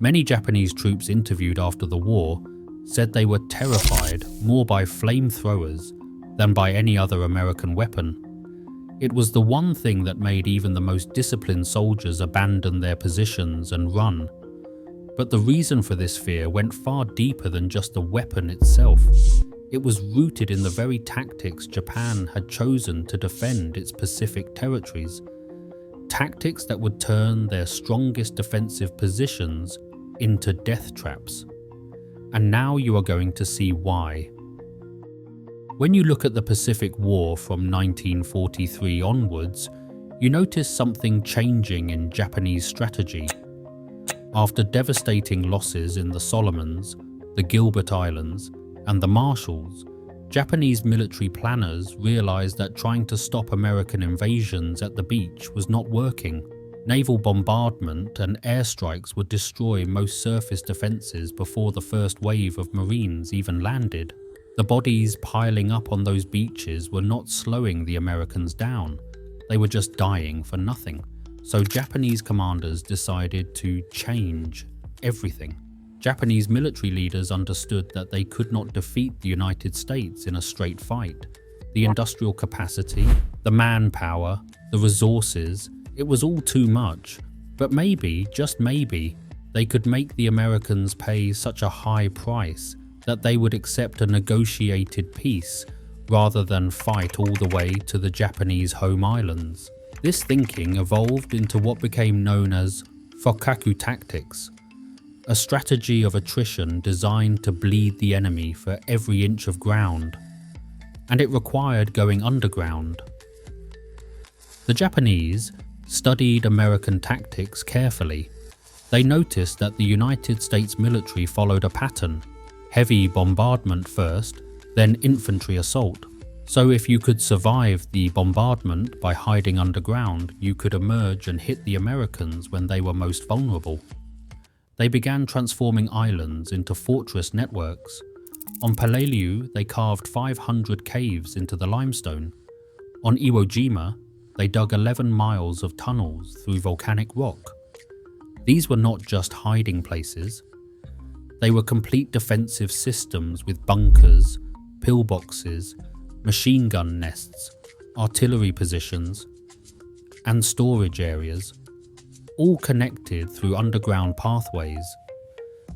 Many Japanese troops interviewed after the war said they were terrified more by flamethrowers than by any other American weapon. It was the one thing that made even the most disciplined soldiers abandon their positions and run. But the reason for this fear went far deeper than just the weapon itself. It was rooted in the very tactics Japan had chosen to defend its Pacific territories. Tactics that would turn their strongest defensive positions into death traps. And now you are going to see why. When you look at the Pacific War from 1943 onwards, you notice something changing in Japanese strategy. After devastating losses in the Solomons, the Gilbert Islands, and the Marshalls, Japanese military planners realized that trying to stop American invasions at the beach was not working. Naval bombardment and airstrikes would destroy most surface defenses before the first wave of Marines even landed. The bodies piling up on those beaches were not slowing the Americans down. They were just dying for nothing. So Japanese commanders decided to change everything. Japanese military leaders understood that they could not defeat the United States in a straight fight. The industrial capacity, the manpower, the resources, it was all too much. But maybe, just maybe, they could make the Americans pay such a high price that they would accept a negotiated peace rather than fight all the way to the Japanese home islands. This thinking evolved into what became known as Fukaku tactics, a strategy of attrition designed to bleed the enemy for every inch of ground, and it required going underground. The Japanese studied American tactics carefully. They noticed that the United States military followed a pattern: heavy bombardment first, then infantry assault. So if you could survive the bombardment by hiding underground, you could emerge and hit the Americans when they were most vulnerable. They began transforming islands into fortress networks. On Peleliu, they carved 500 caves into the limestone. On Iwo Jima, they dug 11 miles of tunnels through volcanic rock. These were not just hiding places. They were complete defensive systems with bunkers, pillboxes, machine gun nests, artillery positions, and storage areas, all connected through underground pathways.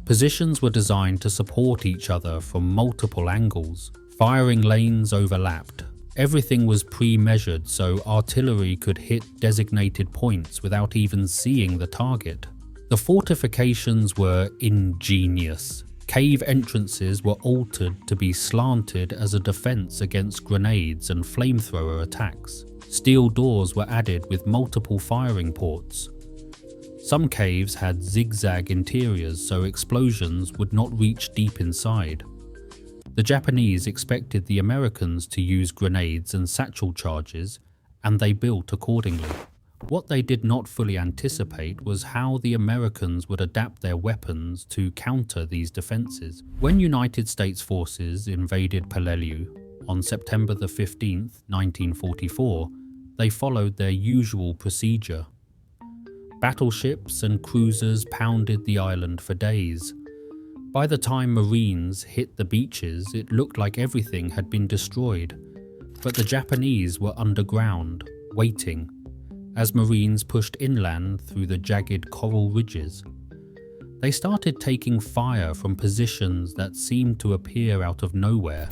Positions were designed to support each other from multiple angles. Firing lanes overlapped. Everything was pre-measured so artillery could hit designated points without even seeing the target. The fortifications were ingenious. Cave entrances were altered to be slanted as a defense against grenades and flamethrower attacks. Steel doors were added with multiple firing ports. Some caves had zigzag interiors so explosions would not reach deep inside. The Japanese expected the Americans to use grenades and satchel charges, and they built accordingly. What they did not fully anticipate was how the Americans would adapt their weapons to counter these defenses. When United States forces invaded Peleliu on September 15, 1944, they followed their usual procedure. Battleships and cruisers pounded the island for days. By the time Marines hit the beaches, it looked like everything had been destroyed. But the Japanese were underground, waiting, as Marines pushed inland through the jagged coral ridges. They started taking fire from positions that seemed to appear out of nowhere.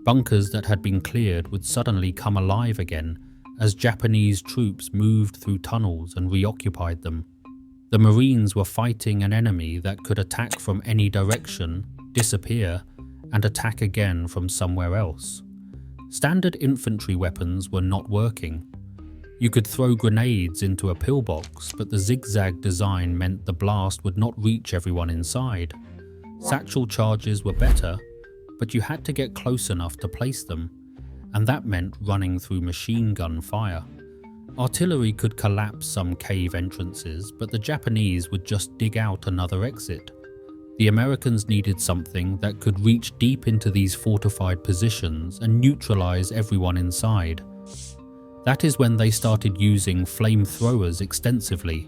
Bunkers that had been cleared would suddenly come alive again as Japanese troops moved through tunnels and reoccupied them. The Marines were fighting an enemy that could attack from any direction, disappear, and attack again from somewhere else. Standard infantry weapons were not working. You could throw grenades into a pillbox, but the zigzag design meant the blast would not reach everyone inside. Satchel charges were better, but you had to get close enough to place them, and that meant running through machine gun fire. Artillery could collapse some cave entrances, but the Japanese would just dig out another exit. The Americans needed something that could reach deep into these fortified positions and neutralize everyone inside. That is when they started using flamethrowers extensively.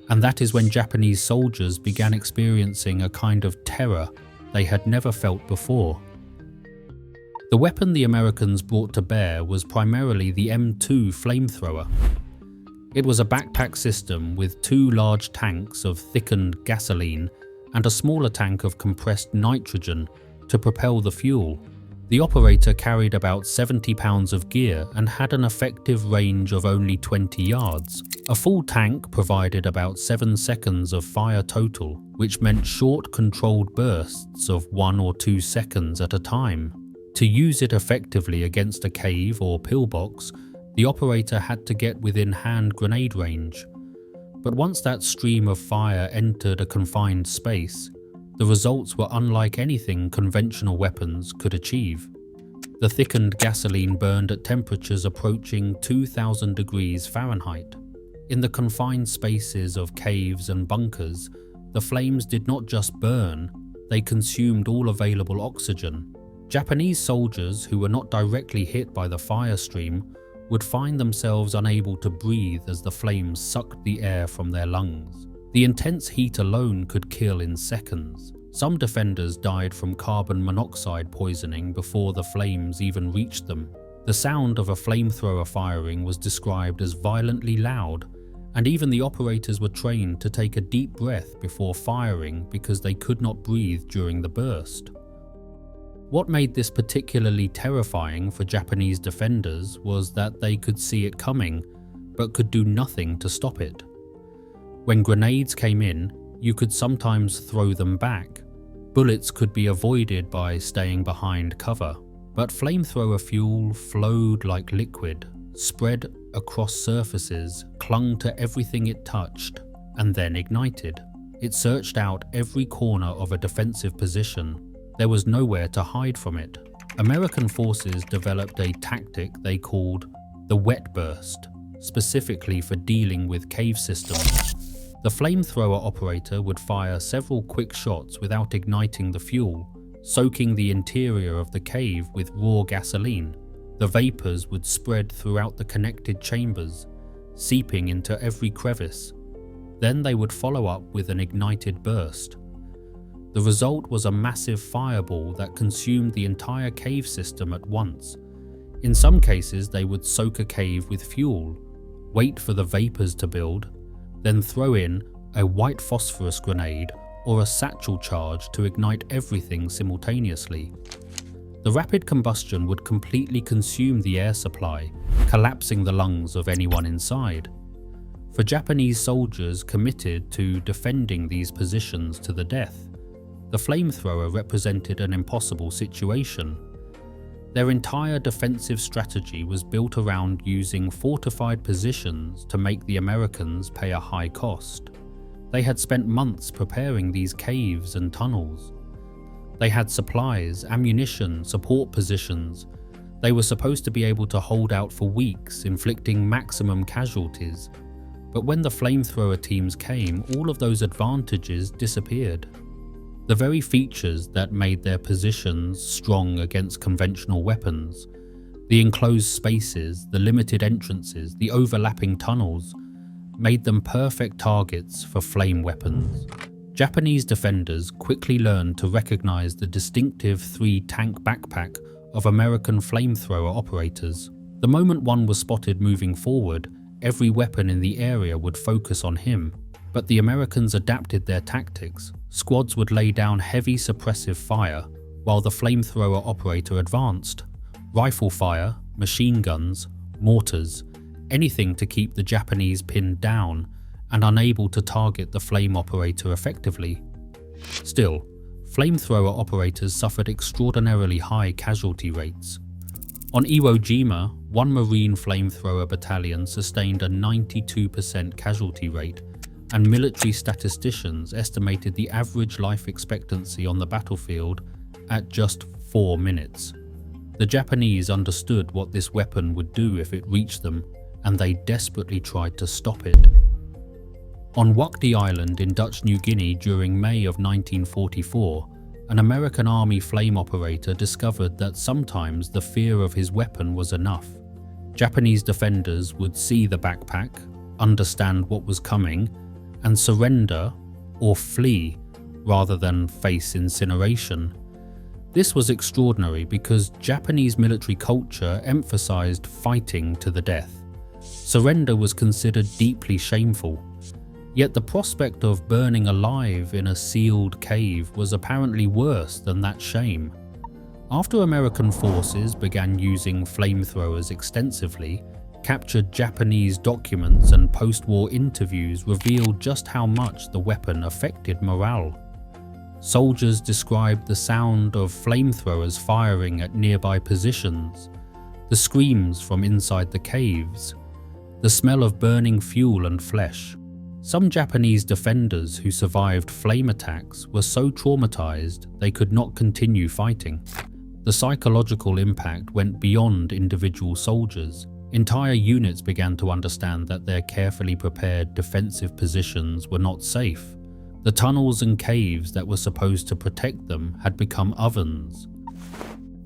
And that is when Japanese soldiers began experiencing a kind of terror they had never felt before. The weapon the Americans brought to bear was primarily the M2 flamethrower. It was a backpack system with 2 large tanks of thickened gasoline and a smaller tank of compressed nitrogen to propel the fuel. The operator carried about 70 pounds of gear and had an effective range of only 20 yards. A full tank provided about 7 seconds of fire total, which meant short controlled bursts of 1 or 2 seconds at a time. To use it effectively against a cave or pillbox, the operator had to get within hand grenade range. But once that stream of fire entered a confined space, the results were unlike anything conventional weapons could achieve. The thickened gasoline burned at temperatures approaching 2000 degrees Fahrenheit. In the confined spaces of caves and bunkers, the flames did not just burn, they consumed all available oxygen. Japanese soldiers who were not directly hit by the fire stream would find themselves unable to breathe as the flames sucked the air from their lungs. The intense heat alone could kill in seconds. Some defenders died from carbon monoxide poisoning before the flames even reached them. The sound of a flamethrower firing was described as violently loud, and even the operators were trained to take a deep breath before firing because they could not breathe during the burst. What made this particularly terrifying for Japanese defenders was that they could see it coming, but could do nothing to stop it. When grenades came in, you could sometimes throw them back. Bullets could be avoided by staying behind cover, but flamethrower fuel flowed like liquid, spread across surfaces, clung to everything it touched, and then ignited. It searched out every corner of a defensive position. There was nowhere to hide from it. American forces developed a tactic they called the wet burst, specifically for dealing with cave systems. The flamethrower operator would fire several quick shots without igniting the fuel, soaking the interior of the cave with raw gasoline. The vapors would spread throughout the connected chambers, seeping into every crevice. Then they would follow up with an ignited burst. The result was a massive fireball that consumed the entire cave system at once. In some cases, they would soak a cave with fuel, wait for the vapors to build, then throw in a white phosphorus grenade or a satchel charge to ignite everything simultaneously. The rapid combustion would completely consume the air supply, collapsing the lungs of anyone inside. For Japanese soldiers committed to defending these positions to the death, the flamethrower represented an impossible situation. Their entire defensive strategy was built around using fortified positions to make the Americans pay a high cost. They had spent months preparing these caves and tunnels. They had supplies, ammunition, support positions. They were supposed to be able to hold out for weeks, inflicting maximum casualties. But when the flamethrower teams came, all of those advantages disappeared. The very features that made their positions strong against conventional weapons, the enclosed spaces, the limited entrances, the overlapping tunnels, made them perfect targets for flame weapons. Japanese defenders quickly learned to recognize the distinctive 3-tank backpack of American flamethrower operators. The moment one was spotted moving forward, every weapon in the area would focus on him. But the Americans adapted their tactics. Squads would lay down heavy suppressive fire while the flamethrower operator advanced. Rifle fire, machine guns, mortars, anything to keep the Japanese pinned down and unable to target the flame operator effectively. Still, flamethrower operators suffered extraordinarily high casualty rates. On Iwo Jima, one Marine flamethrower battalion sustained a 92% casualty rate, and military statisticians estimated the average life expectancy on the battlefield at just 4 minutes. The Japanese understood what this weapon would do if it reached them, and they desperately tried to stop it. On Wakdi Island in Dutch New Guinea during May of 1944, an American Army flame operator discovered that sometimes the fear of his weapon was enough. Japanese defenders would see the backpack, understand what was coming, and surrender or flee rather than face incineration. This was extraordinary because Japanese military culture emphasized fighting to the death. Surrender was considered deeply shameful. Yet the prospect of burning alive in a sealed cave was apparently worse than that shame. After American forces began using flamethrowers extensively, captured Japanese documents and post-war interviews revealed just how much the weapon affected morale. Soldiers described the sound of flamethrowers firing at nearby positions, the screams from inside the caves, the smell of burning fuel and flesh. Some Japanese defenders who survived flame attacks were so traumatized they could not continue fighting. The psychological impact went beyond individual soldiers. Entire units began to understand that their carefully prepared defensive positions were not safe. The tunnels and caves that were supposed to protect them had become ovens.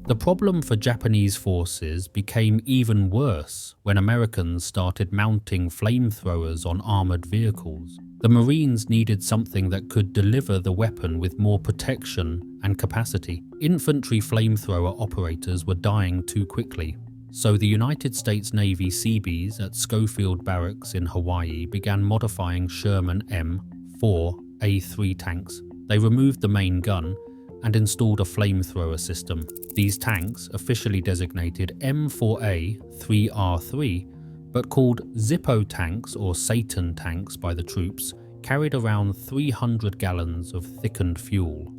The problem for Japanese forces became even worse when Americans started mounting flamethrowers on armored vehicles. The Marines needed something that could deliver the weapon with more protection and capacity. Infantry flamethrower operators were dying too quickly. So the United States Navy Seabees at Schofield Barracks in Hawaii began modifying Sherman M4A3 tanks. They removed the main gun and installed a flamethrower system. These tanks, officially designated M4A3R3, but called Zippo tanks or Satan tanks by the troops, carried around 300 gallons of thickened fuel.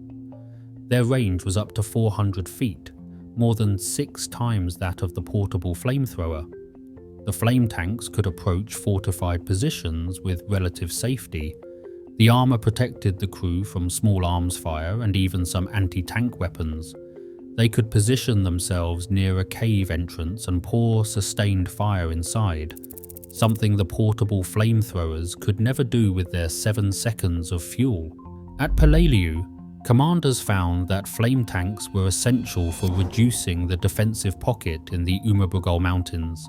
Their range was up to 400 feet, more than 6 times that of the portable flamethrower. The flame tanks could approach fortified positions with relative safety. The armor protected the crew from small arms fire and even some anti-tank weapons. They could position themselves near a cave entrance and pour sustained fire inside, something the portable flamethrowers could never do with their 7 seconds of fuel. At Peleliu, commanders found that flame tanks were essential for reducing the defensive pocket in the Umabugal Mountains.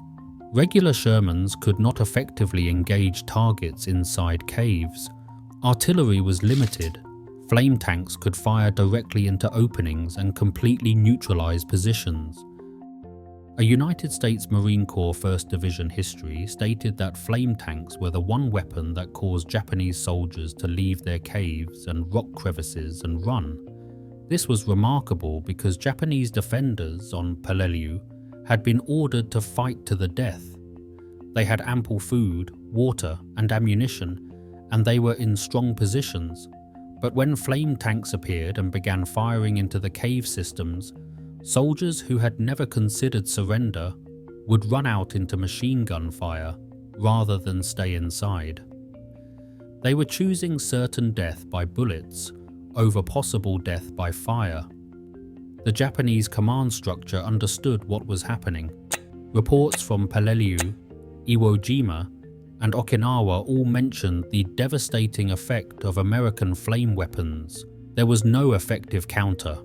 Regular Shermans could not effectively engage targets inside caves. Artillery was limited. Flame tanks could fire directly into openings and completely neutralize positions. A United States Marine Corps 1st Division history stated that flame tanks were the one weapon that caused Japanese soldiers to leave their caves and rock crevices and run. This was remarkable because Japanese defenders on Peleliu had been ordered to fight to the death. They had ample food, water, and ammunition, and they were in strong positions. But when flame tanks appeared and began firing into the cave systems, soldiers who had never considered surrender would run out into machine gun fire rather than stay inside. They were choosing certain death by bullets over possible death by fire. The Japanese command structure understood what was happening. Reports from Peleliu, Iwo Jima, and Okinawa all mentioned the devastating effect of American flame weapons. There was no effective counter.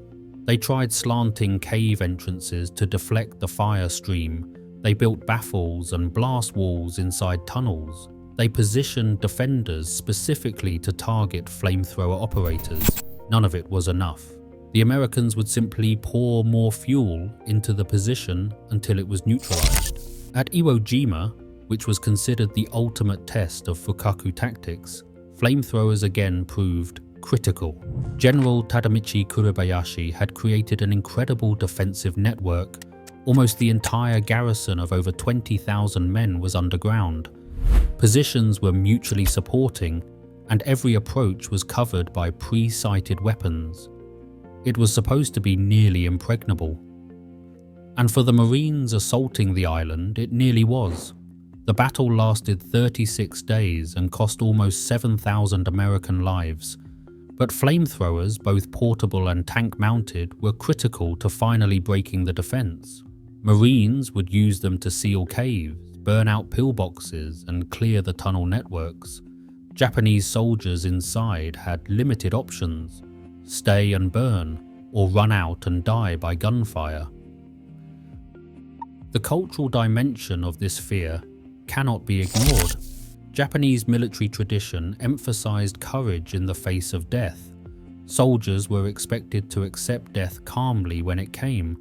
They tried slanting cave entrances to deflect the fire stream. They built baffles and blast walls inside tunnels. They positioned defenders specifically to target flamethrower operators. None of it was enough. The Americans would simply pour more fuel into the position until it was neutralized. At Iwo Jima, which was considered the ultimate test of Fukaku tactics, flamethrowers again proved critical. General Tadamichi Kurebayashi had created an incredible defensive network. Almost the entire garrison of over 20,000 men was underground. Positions were mutually supporting, and every approach was covered by pre-sighted weapons. It was supposed to be nearly impregnable. And for the Marines assaulting the island, it nearly was. The battle lasted 36 days and cost almost 7,000 American lives. But flamethrowers, both portable and tank-mounted, were critical to finally breaking the defense. Marines would use them to seal caves, burn out pillboxes, and clear the tunnel networks. Japanese soldiers inside had limited options: stay and burn, or run out and die by gunfire. The cultural dimension of this fear cannot be ignored. Japanese military tradition emphasized courage in the face of death. Soldiers were expected to accept death calmly when it came,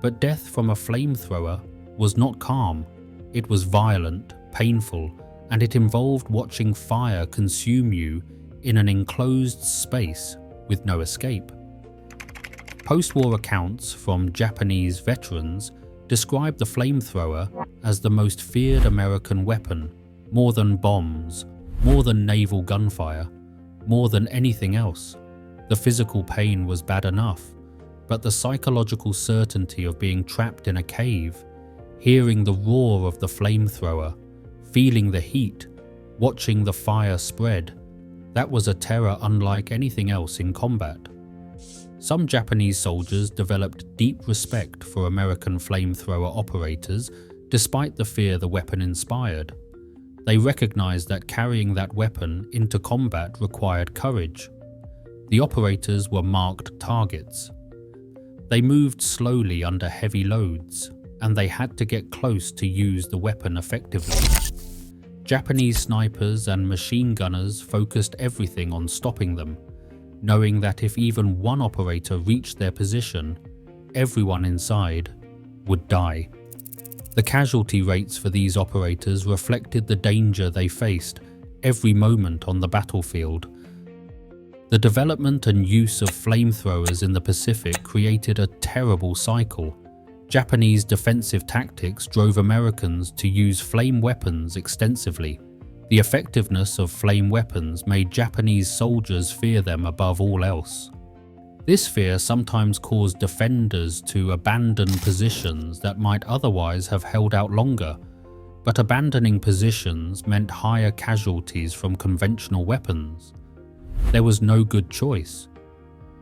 but death from a flamethrower was not calm. It was violent, painful, and it involved watching fire consume you in an enclosed space with no escape. Post-war accounts from Japanese veterans describe the flamethrower as the most feared American weapon, more than bombs, more than naval gunfire, more than anything else. The physical pain was bad enough, but the psychological certainty of being trapped in a cave, hearing the roar of the flamethrower, feeling the heat, watching the fire spread, that was a terror unlike anything else in combat. Some Japanese soldiers developed deep respect for American flamethrower operators despite the fear the weapon inspired. They recognized that carrying that weapon into combat required courage. The operators were marked targets. They moved slowly under heavy loads, and they had to get close to use the weapon effectively. Japanese snipers and machine gunners focused everything on stopping them, knowing that if even one operator reached their position, everyone inside would die. The casualty rates for these operators reflected the danger they faced every moment on the battlefield. The development and use of flamethrowers in the Pacific created a terrible cycle. Japanese defensive tactics drove Americans to use flame weapons extensively. The effectiveness of flame weapons made Japanese soldiers fear them above all else. This fear sometimes caused defenders to abandon positions that might otherwise have held out longer, but abandoning positions meant higher casualties from conventional weapons. There was no good choice.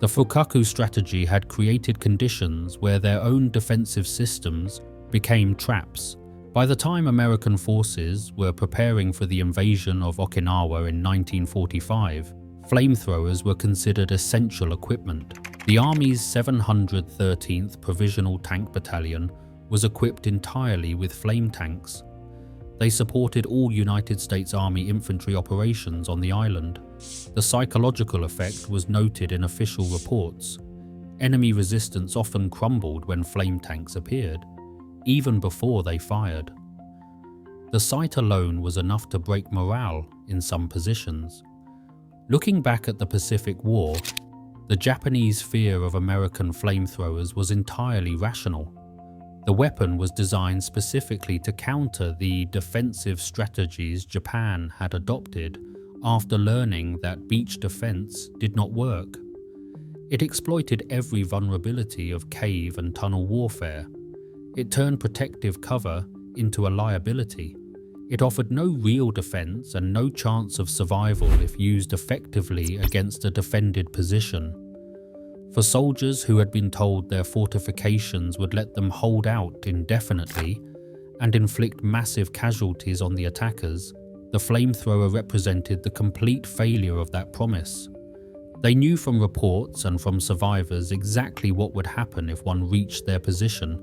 The Fukaku strategy had created conditions where their own defensive systems became traps. By the time American forces were preparing for the invasion of Okinawa in 1945, flamethrowers were considered essential equipment. The Army's 713th Provisional Tank Battalion was equipped entirely with flame tanks. They supported all United States Army infantry operations on the island. The psychological effect was noted in official reports. Enemy resistance often crumbled when flame tanks appeared, even before they fired. The sight alone was enough to break morale in some positions. Looking back at the Pacific War, the Japanese fear of American flamethrowers was entirely rational. The weapon was designed specifically to counter the defensive strategies Japan had adopted after learning that beach defense did not work. It exploited every vulnerability of cave and tunnel warfare. It turned protective cover into a liability. It offered no real defense and no chance of survival if used effectively against a defended position. For soldiers who had been told their fortifications would let them hold out indefinitely and inflict massive casualties on the attackers, the flamethrower represented the complete failure of that promise. They knew from reports and from survivors exactly what would happen if one reached their position.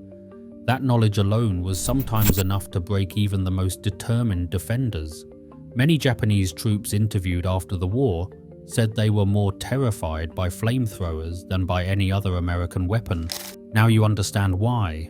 That knowledge alone was sometimes enough to break even the most determined defenders. Many Japanese troops interviewed after the war said they were more terrified by flamethrowers than by any other American weapon. Now you understand why.